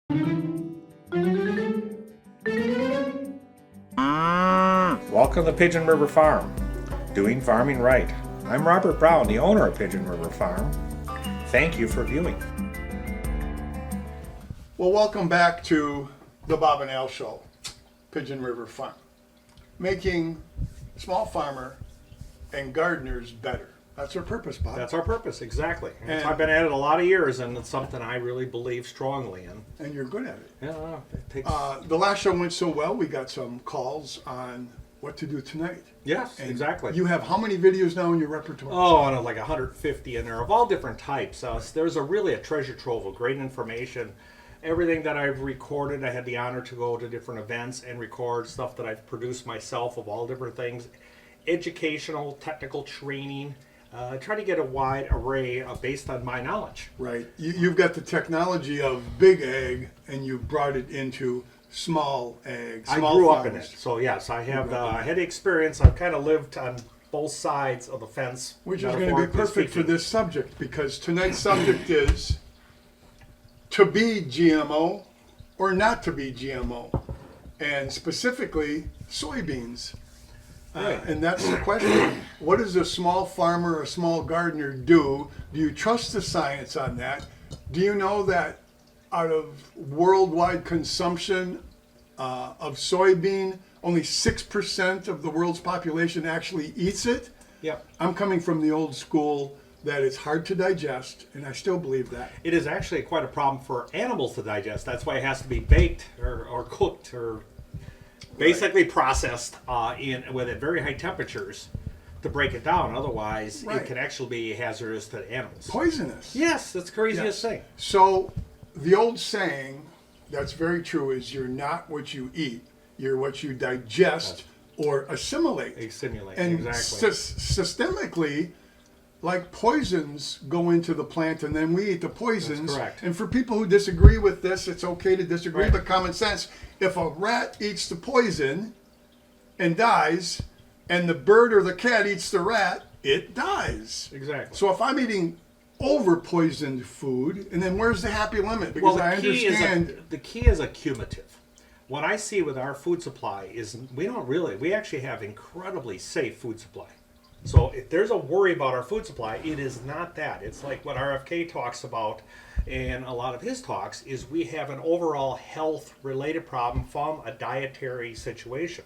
Welcome to Pigeon River Farm, doing farming right. I'm Robert Brown, the owner of Pigeon River Farm. Thank you for viewing. Well, welcome back to the Bob and Al Show, Pigeon River Farm, making small farmer and gardeners better. That's our purpose, Bob. That's our purpose, exactly. And- I've been at it a lot of years, and it's something I really believe strongly in. And you're good at it. Yeah, it takes. The last show went so well, we got some calls on what to do tonight. Yes, And exactly. You have how many videos now in your repertoire? Oh, and like 150 in there of all different types. There's really a treasure trove of great information. Everything that I've recorded, I had the honor to go to different events and record stuff that I've produced myself of all different things. Educational, technical training. Try to get a wide array based on my knowledge. Right. You've got the technology of big ag, and you've brought it into small ag. I Small grew up in it, farms. so yes, I have. I had the experience. I've kind of lived on both sides of the fence. Which is going to be metaphorically perfect for speaking. this subject, because tonight's subject is to be GMO or not to be GMO, and specifically soybeans. Right. And that's the question. What does a small farmer or a small gardener do? Do you trust the science on that? Do you know that out of worldwide consumption of soybean, only 6% of the world's population actually eats it? Yep. I'm coming from the old school that it's hard to digest, and I still believe that. It is actually quite a problem for animals to digest. That's why it has to be baked or cooked or basically processed at very high temperatures to break it down. Otherwise, Right. it can actually be hazardous to animals. Poisonous. Yes, that's the craziest thing. So the old saying that's very true is you're not what you eat, you're what you digest or assimilate. Assimilate, And exactly. systemically, like poisons go into the plant and then we eat the poisons. That's correct. And for people who disagree with this, it's okay to disagree, Right. but common sense, if a rat eats the poison and dies, and the bird or the cat eats the rat, it dies. Exactly. So if I'm eating over poisoned food, and then where's the happy limit? Because Well, I understand. the key is a cumulative. What I see with our food supply is we actually have incredibly safe food supply. So if there's a worry about our food supply, it is not that. It's like what RFK talks about in a lot of his talks is we have an overall health related problem from a dietary situation.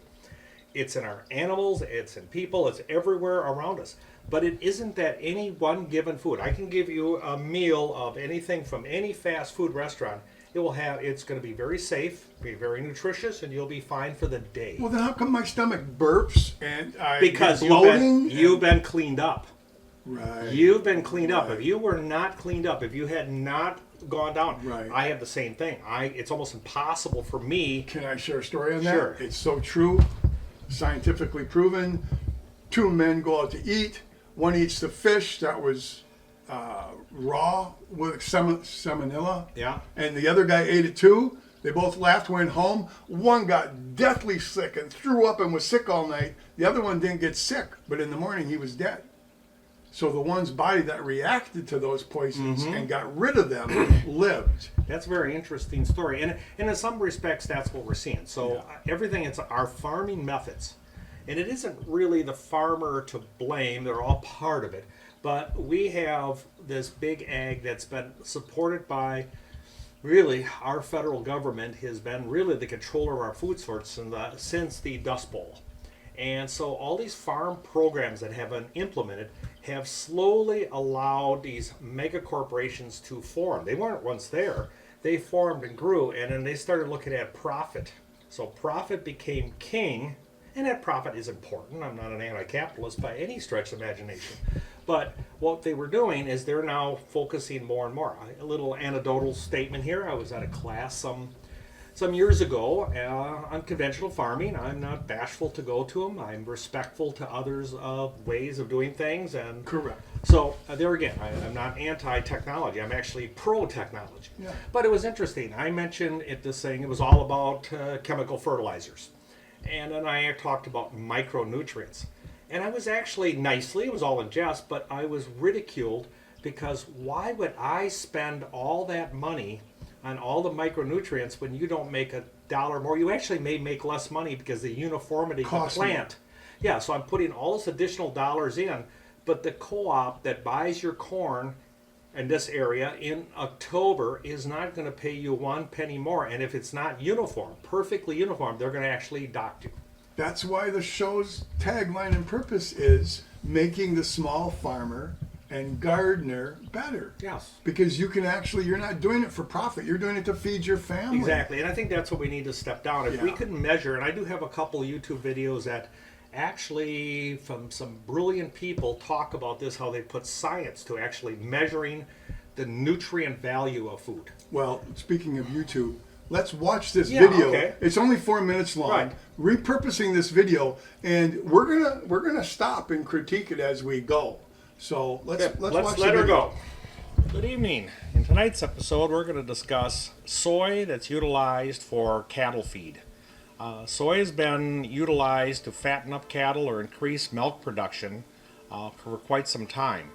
It's in our animals, it's in people, it's everywhere around us. But it isn't that any one given food. I can give you a meal of anything from any fast food restaurant. It's going to be very safe, be very nutritious, and you'll be fine for the day. Well, then how come my stomach burps and I Because get you've bloating? been cleaned up. Right. You've been cleaned up. Right. If you were not cleaned up, if you had not gone down, Right. I have the same thing. It's almost impossible for me. Can I share a story on that? Sure. It's so true, scientifically proven. Two men go out to eat. One eats the fish that was raw with salmonella. Yeah. And the other guy ate it too. They both laughed, went home. One got deathly sick and threw up and was sick all night. The other one didn't get sick, but in the morning he was dead. So the one's body that reacted to those poisons and got rid of them lived. That's a very interesting story, and in some respects, that's what we're seeing. So everything, it's our farming methods, and it isn't really the farmer to blame. They're all part of it, but we have this big ag that's been supported by. Really, our federal government has been really the controller of our food source since the Dust Bowl. And so all these farm programs that have been implemented have slowly allowed these mega corporations to form. They weren't once there. They formed and grew, and then they started looking at profit. So profit became king, and that profit is important. I'm not an anti-capitalist by any stretch of imagination. But what they were doing is they're now focusing more and more. A little anecdotal statement here. I was at a class some years ago on conventional farming. I'm not bashful to go to them. I'm respectful to others' ways of doing things. And Correct. so there again, I'm not anti-technology. I'm actually pro-technology. Yeah. But it was interesting. I mentioned this thing. It was all about chemical fertilizers. And then I talked about micronutrients. And I was actually nicely, it was all in jest, but I was ridiculed because why would I spend all that money on all the micronutrients when you don't make $1 more. You actually may make less money because the uniformity of the Cost more. plant. Yeah, so I'm putting all this additional dollars in, but the co-op that buys your corn in this area in October is not going to pay you 1 penny more. And if it's not uniform, perfectly uniform, they're going to actually dock you. That's why the show's tagline and purpose is making the small farmer and gardener better. Yes. Because you can actually, you're not doing it for profit. You're doing it to feed your family. Exactly, and I think that's what we need to step down. If we Yeah. could measure, and I do have a couple YouTube videos that actually from some brilliant people talk about this, how they put science to actually measuring the nutrient value of food. Well, speaking of YouTube, let's watch this Yeah, video. okay. It's only 4 minutes long. Right. Repurposing this video, and we're gonna stop and critique it as we go. So let's watch Let's the let her video. go. Good evening. In tonight's episode, we're going to discuss soy that's utilized for cattle feed. Soy has been utilized to fatten up cattle or increase milk production for quite some time.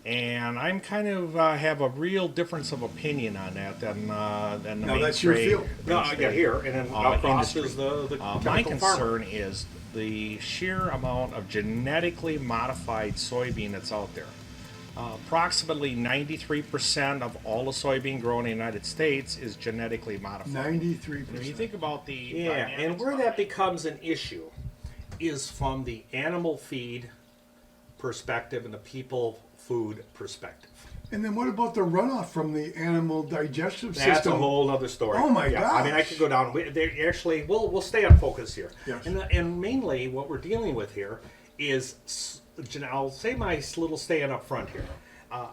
And I'm kind of have a real difference of opinion on that than the Now, main that's your trade- field. No, I got here, and then across industry. is the farmer. chemical My farmer. concern is the sheer amount of genetically modified soybean that's out there. Approximately 93% of all the soybean grown in the United States is genetically modified. 93%. When you think about the Yeah, and dynamics where that behind- becomes an issue is from the animal feed perspective and the people food perspective. And then what about the runoff from the animal digestive That's system? a whole other story. Oh my yeah, I mean, I gosh. could go down. They actually, we'll stay on focus here. Yes. And mainly, what we're dealing with here is, I'll say my little stand up front here.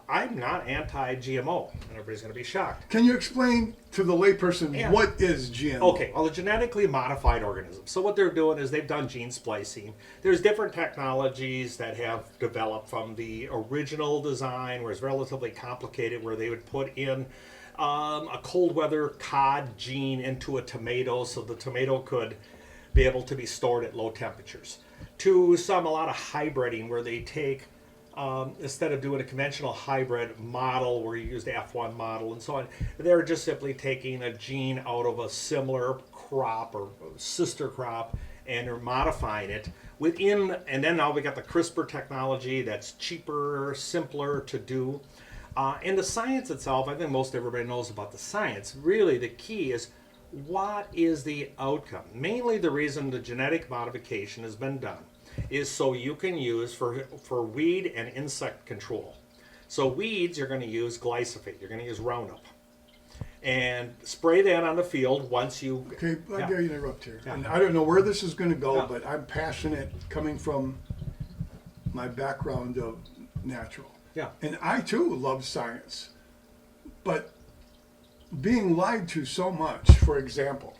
I'm not anti-GMO, and everybody's going to be shocked. Can you explain to the layperson Yeah. what is GMO? Okay, well, the genetically modified organisms. So what they're doing is they've done gene splicing. There's different technologies that have developed from the original design, where it's relatively complicated, where they would put in a cold weather cod gene into a tomato, so the tomato could be able to be stored at low temperatures. To a lot of hybriding, where they take instead of doing a conventional hybrid model where you use the F1 model and so on, they're just simply taking a gene out of a similar crop or sister crop and they're modifying it within, and then now we got the CRISPR technology that's cheaper, simpler to do. And the science itself, I think most everybody knows about the science. Really, the key is what is the outcome? Mainly the reason the genetic modification has been done is so you can use for weed and insect control. So weeds, you're going to use glyphosate, you're going to use Roundup. And spray that on the field once you... Okay, I Yeah. gotta interrupt here. Yeah. And I don't know where this is gonna go, Yeah. but I'm passionate coming from my background of natural. Yeah. And I too love science. But being lied to so much, for example,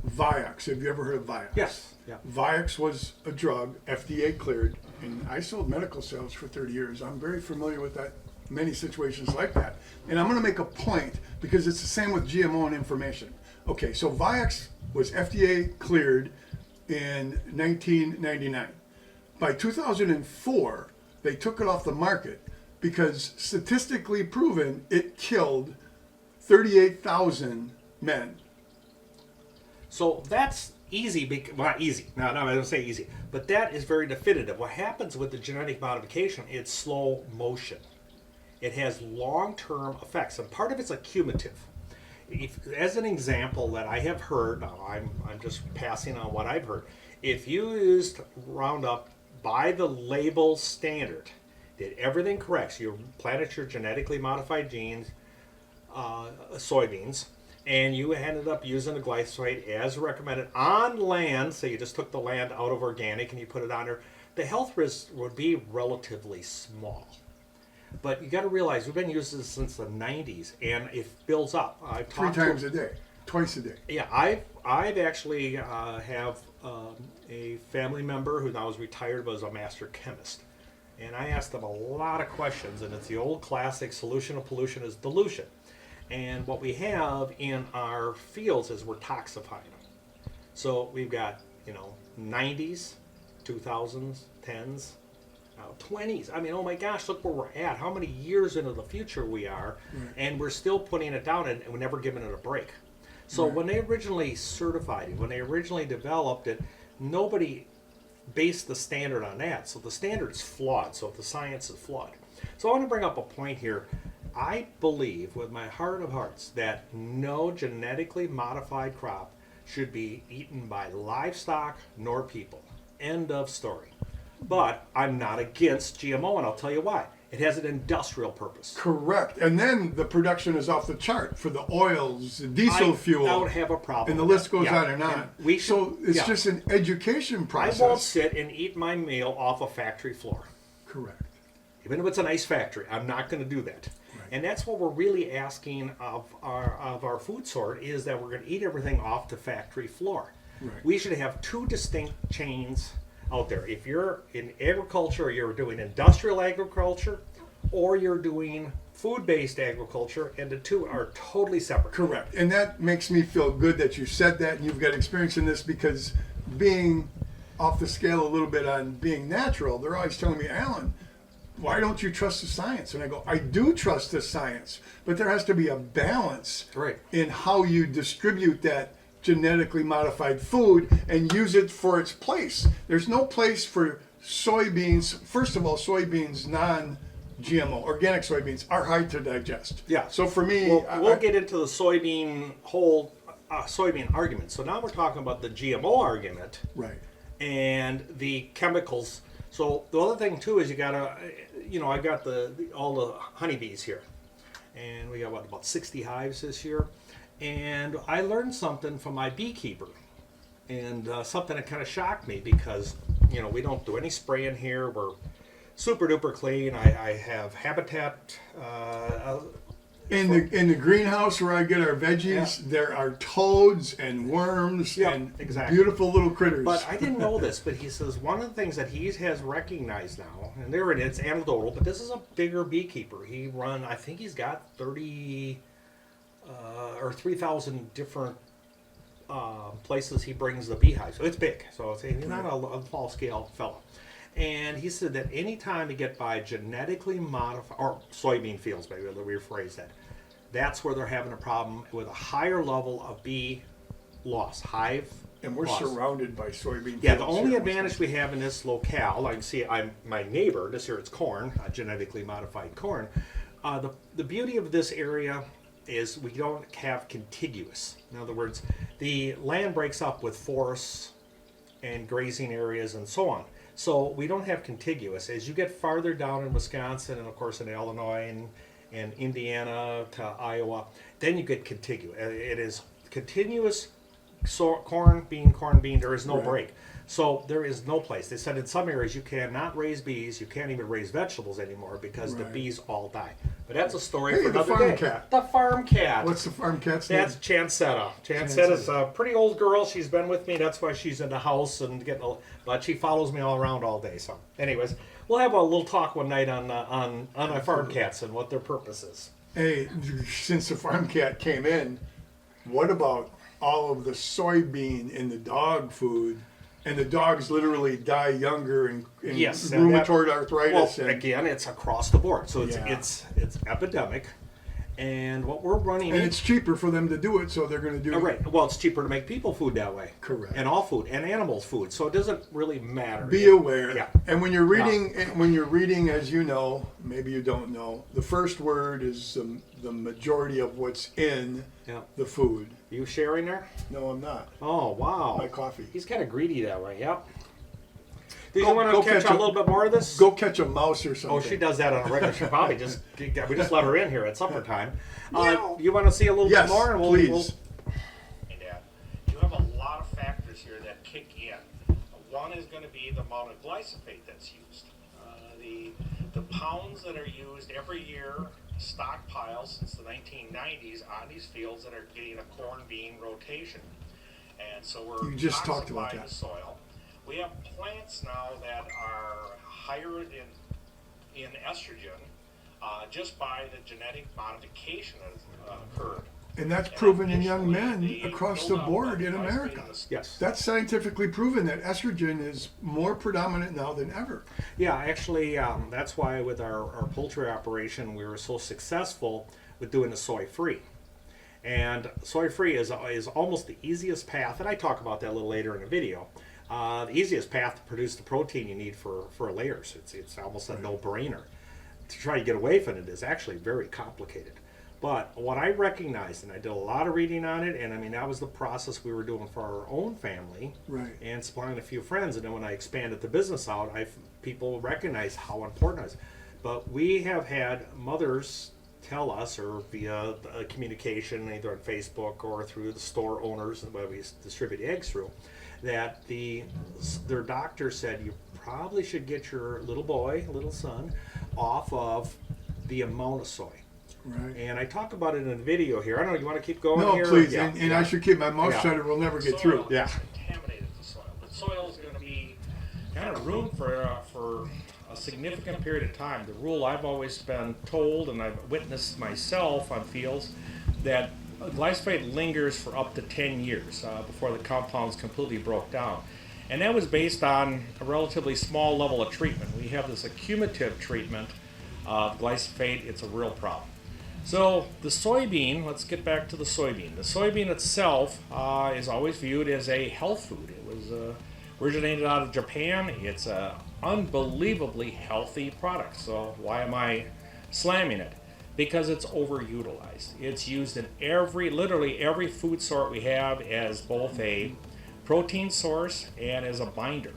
Vioxx, have you ever heard of Vioxx? Yes. Yeah. Vioxx was a drug, FDA cleared, and I sold medical sales for 30 years. I'm very familiar with that, many situations like that. And I'm going to make a point because it's the same with GMO and information. Okay, so Vioxx was FDA cleared in 1999. By 2004, they took it off the market because statistically proven it killed 38,000 men. So that's easy, well, not easy, no, I don't say easy, but that is very definitive. What happens with the genetic modification, it's slow motion. It has long-term effects, and part of it's accumulative. As an example that I have heard, now I'm just passing on what I've heard, if you used Roundup by the label standard, did everything correct, so you planted your genetically modified genes, soybeans, and you ended up using the glyphosate as recommended on land, say you just took the land out of organic and you put it on there, the health risk would be relatively small. But you got to realize we've been using this since the 90s, and it builds up. I've 3 talked to- times a day, twice a day. yeah, I've actually have a family member who now is retired but was a master chemist, and I asked them a lot of questions, and it's the old classic solution of pollution is dilution, and what we have in our fields is we're toxifying them. So we've got 90s, 2000s, 10s, 20s. I mean, oh my gosh, look where we're at. How many years into the future we are, and we're still putting it down, and we're never giving it a break. So when they originally certified it, when they originally developed it, nobody based the standard on that. So the standard's flawed. So the science is flawed. So I want to bring up a point here. I believe with my heart of hearts that no genetically modified crop should be eaten by livestock nor people. End of story. But I'm not against GMO, and I'll tell you why. It has an industrial purpose. Correct. And then the production is off the chart for the oils, the diesel fuel. I don't have a problem. And the with list that. goes Yeah. on and on. We So should- it's yeah. just an education I process. won't sit and eat my meal off a factory floor. Correct. Even if it's a nice factory, I'm not going to do that. Right. And that's what we're really asking of our food sort is that we're going to eat everything off the factory floor. Right. We should have two distinct chains out there. If you're in agriculture, you're doing industrial agriculture, or you're doing food-based agriculture, and the two are totally separate. Correct. And that makes me feel good that you said that and you've got experience in this, because being off the scale a little bit on being natural, they're always telling me, Alan, why don't you trust the science? And I go, I do trust the science, but there has to be a balance Right. in how you distribute that genetically modified food and use it for its place. There's no place for soybeans. First of all, soybeans, non-GMO, organic soybeans, are hard to digest. Yeah. So for me, We'll get into the soybean soybean argument. So now we're talking about the GMO argument right. and the chemicals. So the other thing too is you gotta, I got all the honeybees here, and we got about 60 hives this year, and I learned something from my beekeeper, and something that kind of shocked me because we don't do any spraying here. We're super duper clean. I have habitat. In the greenhouse where I get our veggies, there are toads and worms Yeah, and exactly. beautiful little critters. But I didn't know this, but he says one of the things that he has recognized now, and there it is, anecdotal, but this is a bigger beekeeper. I think he's got 30 or 3,000 different places he brings the beehives. So it's big. So he's not a small scale fellow. And he said that anytime you get by genetically modified, or soybean fields, maybe we'll rephrase that, that's where they're having a problem with a higher level of bee loss, hive and we're loss. surrounded by soybean Yeah, the fields only here. advantage we have in this locale, I can see my neighbor, this here it's corn, genetically modified corn. The beauty of this area is we don't have contiguous. In other words, the land breaks up with forests and grazing areas and so on. So we don't have contiguous. As you get farther down in Wisconsin and of course in Illinois and Indiana to Iowa, then you get contiguous. It is continuous corn, bean. There is no Right. break. So there is no place. They said in some areas you cannot raise bees. You can't even raise vegetables anymore because the Right. bees all die. But that's a story Hey, for the another farm day. cat. The farm cat. What's the farm cat's name? That's Chancetta. Chancetta's a pretty old girl. She's been with me. That's why she's in the house and but she follows me all around all day. So, anyways, we'll have a little talk one night on our farm cats and what their purpose is. Hey, since the farm cat came in, what about all of the soybean in the dog food? And the dogs literally die younger and Yes, and rheumatoid that- arthritis. Well, and, again, it's across the board, so Yeah. it's epidemic, and what we're running. and it's cheaper for them to do it, so they're going to do it. Right. Well, it's cheaper to make people food that way. Correct. And all food and animals food, so it doesn't really matter. Be aware. Yeah. And when you're reading, as you know, maybe you don't know, the first word is the majority of what's in Yeah. the food. You sharing there? No, I'm not. Oh wow. My coffee. He's kind of greedy that way. Yep. Do you Go- want go to catch catch a a- little bit more of this? Go catch a mouse or something. Oh, she does that on a regular. She probably we just let her in here at supper time. Meow. You want to see a little Yes, bit more? And please. You have a lot of factors here that kick in. One is going to be the amount of glyphosate that's used. The pounds that are used every year, stockpile since the 1990s on these fields that are getting a corn bean rotation. And so we're You just talked about toxifying that. the soil. We have plants now that are higher in estrogen just by the genetic modification that has occurred. And that's proven in young men across the board in America. Yes. That's scientifically proven that estrogen is more predominant now than ever. Yeah, actually, that's why with our poultry operation, we were so successful with doing the soy-free. And soy-free is almost the easiest path, and I talk about that a little later in the video. The easiest path to produce the protein you need for layers. It's almost a no-brainer. To try to get away from it is actually very complicated. But what I recognized, and I did a lot of reading on it, and I mean, that was the process we were doing for our own family, Right. and supplying a few friends. And then when I expanded the business out, people recognized how important it was. But we have had mothers tell us, or via communication, either on Facebook or through the store owners that we distribute eggs through, that their doctor said you probably should get your little son, off of the amount of soy. Right. And I talk about it in the video here. I don't know, you want to keep going No, here? please. Yeah, And I should keep my mouth Yeah. shut or we'll never get Soil through. Yeah. Contaminated the soil. The soil is going to be kind of room for a significant period of time. The rule I've always been told, and I've witnessed myself on fields, that glyphosate lingers for up to 10 years before the compounds completely broke down. And that was based on a relatively small level of treatment. We have this accumulative treatment of glyphosate. It's a real problem. So the soybean, let's get back to the soybean. The soybean itself is always viewed as a health food. It was originated out of Japan. It's an unbelievably healthy product. So why am I slamming it? Because it's overutilized. It's used in literally every food sort we have as both a protein source and as a binder.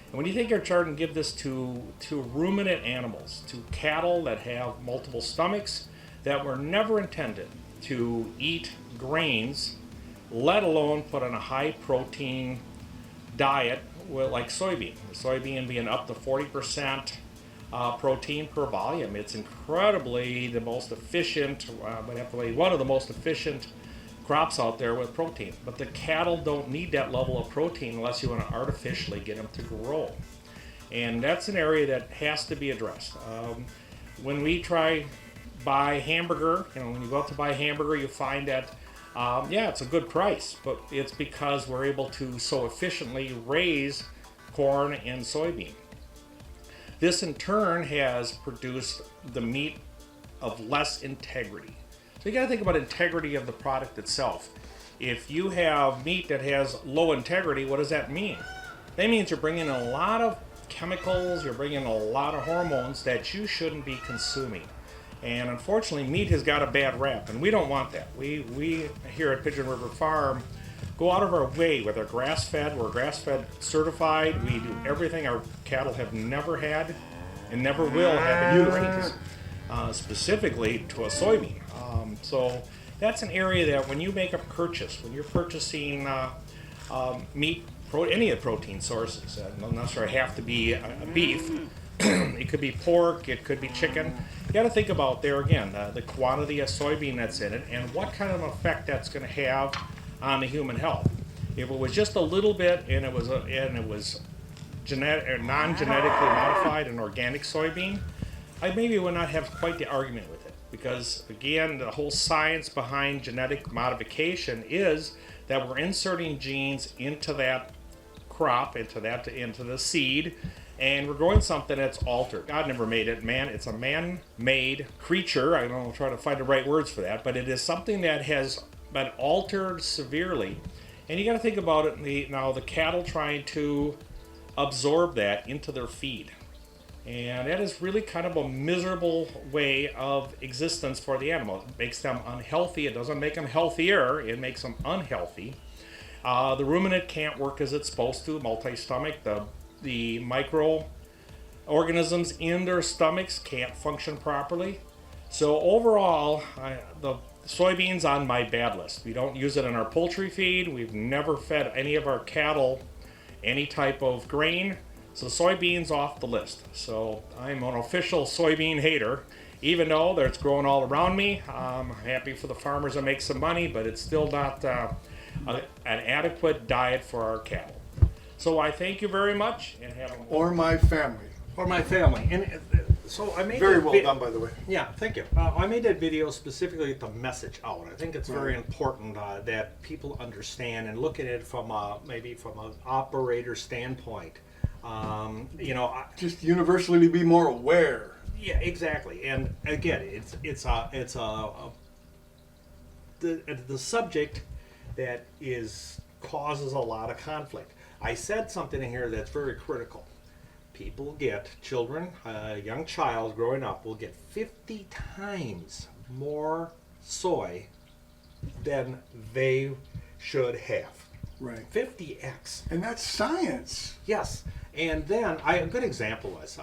And when you take your chart and give this to ruminant animals, to cattle that have multiple stomachs, that were never intended to eat grains, let alone put on a high protein diet like soybean. The soybean being up to 40% protein per volume. It's incredibly the most efficient, one of the most efficient crops out there with protein. But the cattle don't need that level of protein unless you want to artificially get them to grow. And that's an area that has to be addressed. When we try buy hamburger, when you go out to buy hamburger, you find that it's a good price, but it's because we're able to so efficiently raise corn and soybean. This in turn has produced the meat of less integrity. So you got to think about integrity of the product itself. If you have meat that has low integrity, what does that mean? That means you're bringing in a lot of chemicals, you're bringing in a lot of hormones that you shouldn't be consuming. And unfortunately, meat has got a bad rap, and we don't want that. We here at Pigeon River Farm go out of our way with our grass-fed. We're grass-fed certified. We do everything our cattle have never had and never will have any grains, specifically to a soybean. So that's an area that when you make a purchase, when you're purchasing meat, any of the protein sources, not necessarily have to be beef. It could be pork, it could be chicken. You got to think about there again the quantity of soybean that's in it and what kind of effect that's going to have on the human health. If it was just a little bit and it was non-genetically modified and organic soybean, I maybe would not have quite the argument with it, because again, the whole science behind genetic modification is that we're inserting genes into that crop, into the seed, and we're growing something that's altered. God never made it, man. It's a man-made creature. I don't know, I'll try to find the right words for that, but it is something that has been altered severely. And you got to think about it, the cattle trying to absorb that into their feed. And that is really kind of a miserable way of existence for the animal. It makes them unhealthy. It doesn't make them healthier. It makes them unhealthy. The ruminant can't work as it's supposed to, multi-stomach. The microorganisms in their stomachs can't function properly. So overall, the soybeans on my bad list. We don't use it in our poultry feed. We've never fed any of our cattle any type of grain. So soybeans off the list. So I'm an official soybean hater, even though it's growing all around me. I'm happy for the farmers that make some money, but it's still not an adequate diet for our cattle. So I thank you very much and have a Or my family. Or my family. And So I made Very that well done, by the way. Yeah, thank you. I made that video specifically with the message out. I think it's very important that people understand and look at it from maybe from an operator standpoint. You know, Just universally be more aware. yeah, exactly. And again, it's the subject that causes a lot of conflict. I said something in here that's very critical. People children, a young child growing up will get 50 times more soy than they should have. Right. 50x. And that's science. Yes. And then a good example was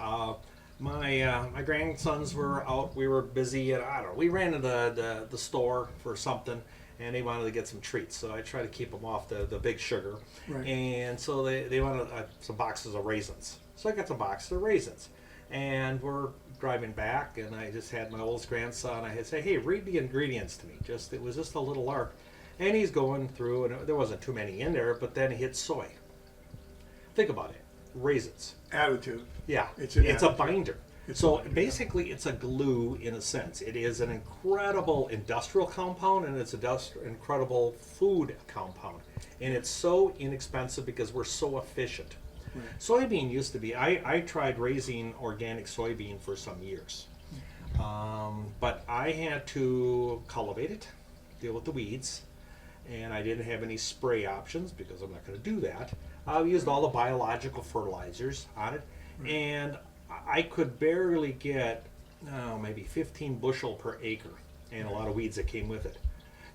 my grandsons were out. We were busy, and I don't know. We ran to the store for something, and they wanted to get some treats. So I try to keep them off the big sugar. Right. And so they wanted some boxes of raisins. So I got some boxes of raisins, and we're driving back, and I just had my oldest grandson. I had say, "Hey, read the ingredients to me." It was just a little lark, and he's going through, and there wasn't too many in there, but then he hit soy. Think about it, raisins. Additive. Yeah, It's it's an a additive. binder. So basically, it's a glue in a sense. It is an incredible industrial compound, and it's an incredible food compound, and it's so inexpensive because we're so efficient. Soybean used to be. I tried raising organic soybean for some years, but I had to cultivate it, deal with the weeds, and I didn't have any spray options because I'm not going to do that. I used all the biological fertilizers on it, and I could barely get maybe 15 bushel per acre, and a lot of weeds that came with it.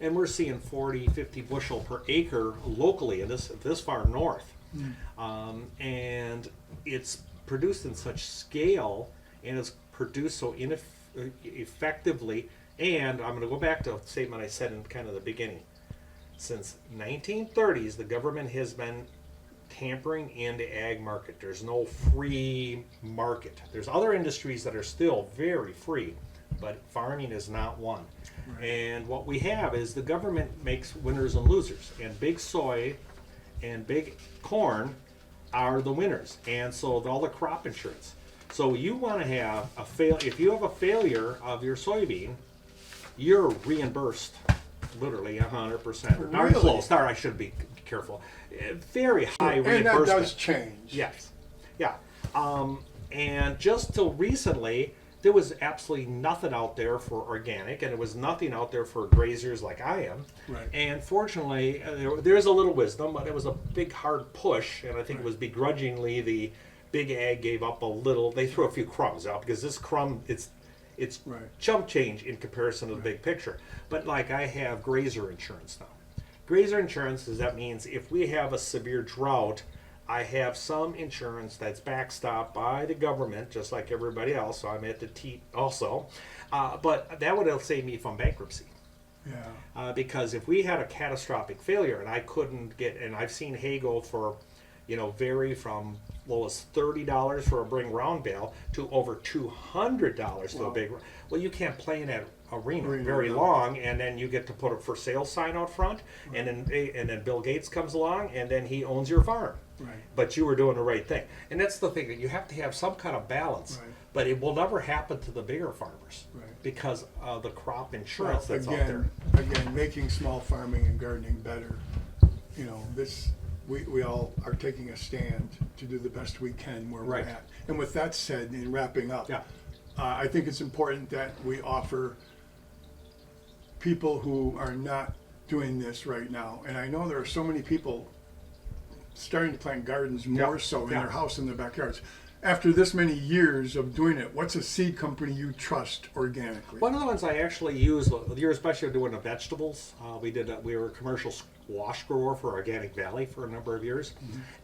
And we're seeing 40, 50 bushel per acre locally in this far north. And it's produced in such scale, and it's produced so effectively. And I'm going to go back to a statement I said in kind of the beginning. Since 1930s, the government has been tampering in the ag market. There's no free market. There's other industries that are still very free, but farming is not one. And what we have is the government makes winners and losers, and big soy and big corn are the winners, and so all the crop insurance. So you want to have if you have a failure of your soybean, you're reimbursed literally 100%. Or darn Really? close. Sorry, I should be careful. Very high reimbursement. And that does change. Yes. Yeah. And just till recently, there was absolutely nothing out there for organic, and there was nothing out there for grazers like I am. Right. And fortunately, there's a little wisdom, but it was a big, hard push, and I think it was begrudgingly the big ag gave up a little. They threw a few crumbs out because this crumb, it's chump change in comparison to the big picture. But like I have grazer insurance now. Grazer insurance that means if we have a severe drought, I have some insurance that's backstopped by the government, just like everybody else. So I'm at the teat also, but that would save me from bankruptcy. Yeah. Because if we had a catastrophic failure and I couldn't get, and I've seen hay go for, vary from low as $30 for a bring round bale to over $200 for a big. Well, you can't play in that arena very long, and then you get to put a for sale sign out front, and then Bill Gates comes along, and then he owns your farm. Right. But you were doing the right thing, and that's the thing, that you have to have some kind of balance. Right. But it will never happen to the bigger farmers because of the crop insurance that's out there. Again, making small farming and gardening better. We all are taking a stand to do the best we can where we're at. And with that said, in wrapping up, I think it's important that we offer people who are not doing this right now. And I know there are so many people starting to plant gardens more so in their house, in their backyards. After this many years of doing it, what's a seed company you trust organically? One of the ones I actually use, you're especially doing the vegetables. We were a commercial squash grower for Organic Valley for a number of years,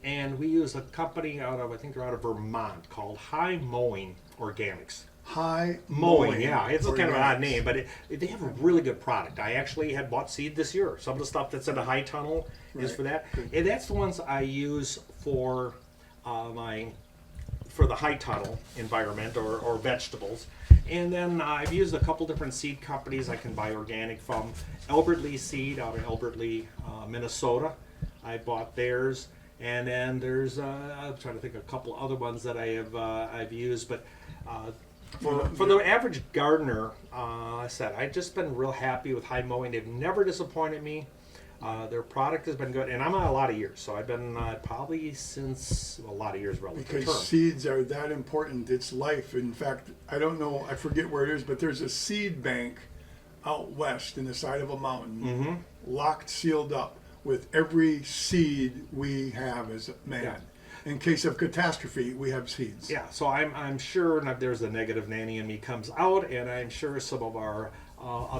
and we use a company I think they're out of Vermont, called High Mowing Organics. High Mowing, yeah, it's kind of an odd Organics. name, but they have a really good product. I actually had bought seed this year. Some of the stuff that's in the high tunnel is for that, and that's the ones I use for for the high tunnel environment or vegetables. And then I've used a couple different seed companies I can buy organic from. Albert Lee Seed out of Albert Lee, Minnesota. I bought theirs. And then there's I'm trying to think of a couple other ones that I've used, but For the average gardener, I said I've just been real happy with High Mowing. They've never disappointed me. Their product has been good, and I'm on a lot of years, so I've been probably since a lot of years relative Because term. seeds are that important. It's life. In fact, I don't know, I forget where it is, but there's a seed bank out west in the side of a mountain, locked, sealed up with every seed we have as man. Yeah. In case of catastrophe, we have seeds. Yeah, so I'm sure that there's the negative nanny in me comes out, and I'm sure some of our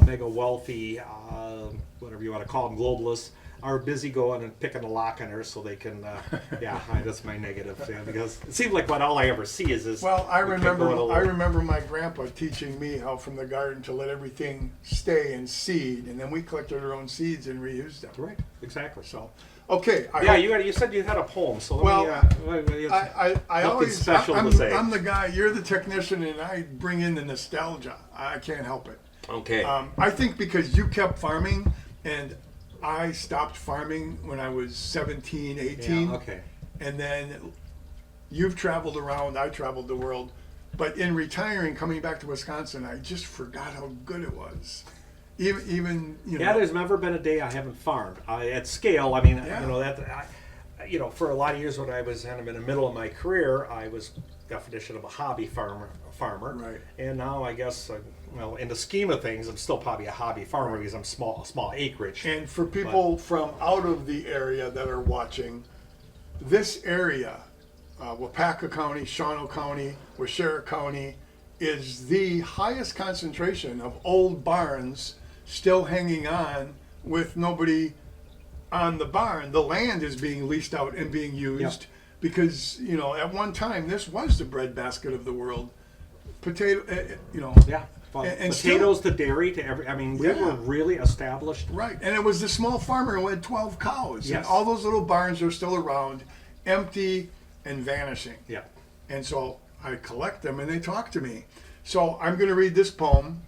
mega wealthy, whatever you want to call them, globalists, are busy going and picking the lock on her so they can. That's my negative, because it seems like what all I ever see is. Well, I we kept going a little- remember my grandpa teaching me how from the garden to let everything stay in seed, and then we collected our own seeds and reused them. Right, exactly. So, okay. You said you had a poem, so let Well, me. I Nothing always special I'm, to say. I'm the guy. You're the technician, and I bring in the nostalgia. I can't help it. Okay. I think because you kept farming, and I stopped farming when I was 17, 18. Yeah, okay. And then you've traveled around, I traveled the world. But in retiring, coming back to Wisconsin, I just forgot how good it was. Even you know. Yeah, there's never been a day I haven't farmed at scale. I mean, Yeah. for a lot of years when I was kind of in the middle of my career, I was definition of a hobby farmer. Right. And now I guess, in the scheme of things, I'm still probably a hobby farmer because I'm small acreage. And for people from out of the area that are watching, this area, Wapaka County, Shawano County, Waushara County, is the highest concentration of old barns still hanging on with nobody on the barn. The land is being leased out and being used because, at one time this was the breadbasket of the world. Potato, Yeah. From and potatoes to dairy to every. I mean, we Yeah. were really established. Right, and it was the small farmer who had 12 cows. Yes. And all those little barns are still around, empty and vanishing. Yeah. And so I collect them and they talk to me. So I'm going to read this poem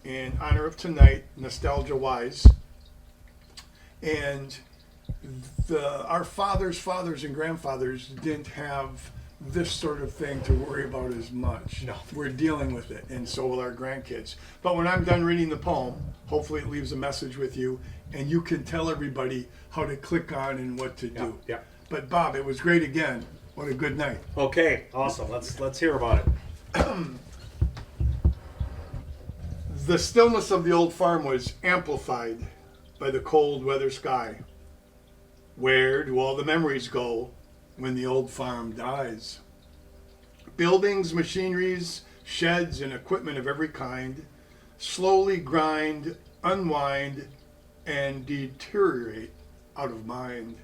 in honor of tonight, nostalgia wise. And our fathers and grandfathers didn't have this sort of thing to worry about as much. No. We're dealing with it, and so will our grandkids. But when I'm done reading the poem, hopefully it leaves a message with you, and you can tell everybody how to click on and what to do. Yeah. But Bob, it was great again. What a good night. Okay. Awesome. Let's hear about it. The stillness of the old farm was amplified by the cold weather sky. Where do all the memories go when the old farm dies? Buildings, machineries, sheds, and equipment of every kind slowly grind, unwind, and deteriorate out of mind.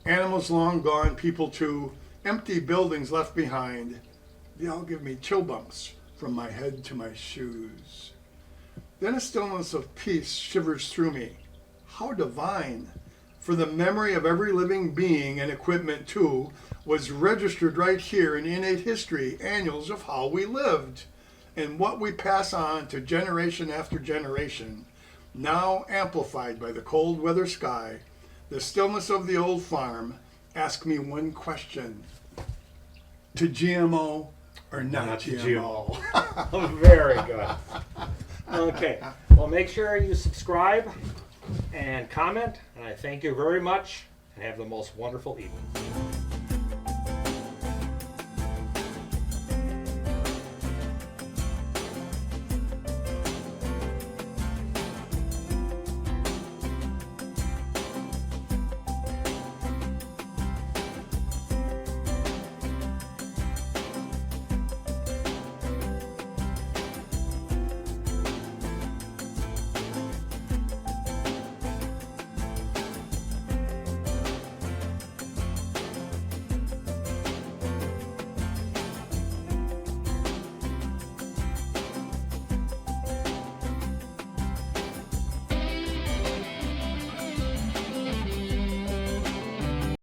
Animals long gone, people too, empty buildings left behind. They all give me chill bumps from my head to my shoes. Then a stillness of peace shivers through me. How divine! For the memory of every living being and equipment too was registered right here in innate history annuals of how we lived and what we pass on to generation after generation, now amplified by the cold weather sky, the stillness of the old farm. Ask me one question: to GMO or not GMO? Very good. Okay. Well, make sure you subscribe and comment. And I thank you very much. And have the most wonderful evening.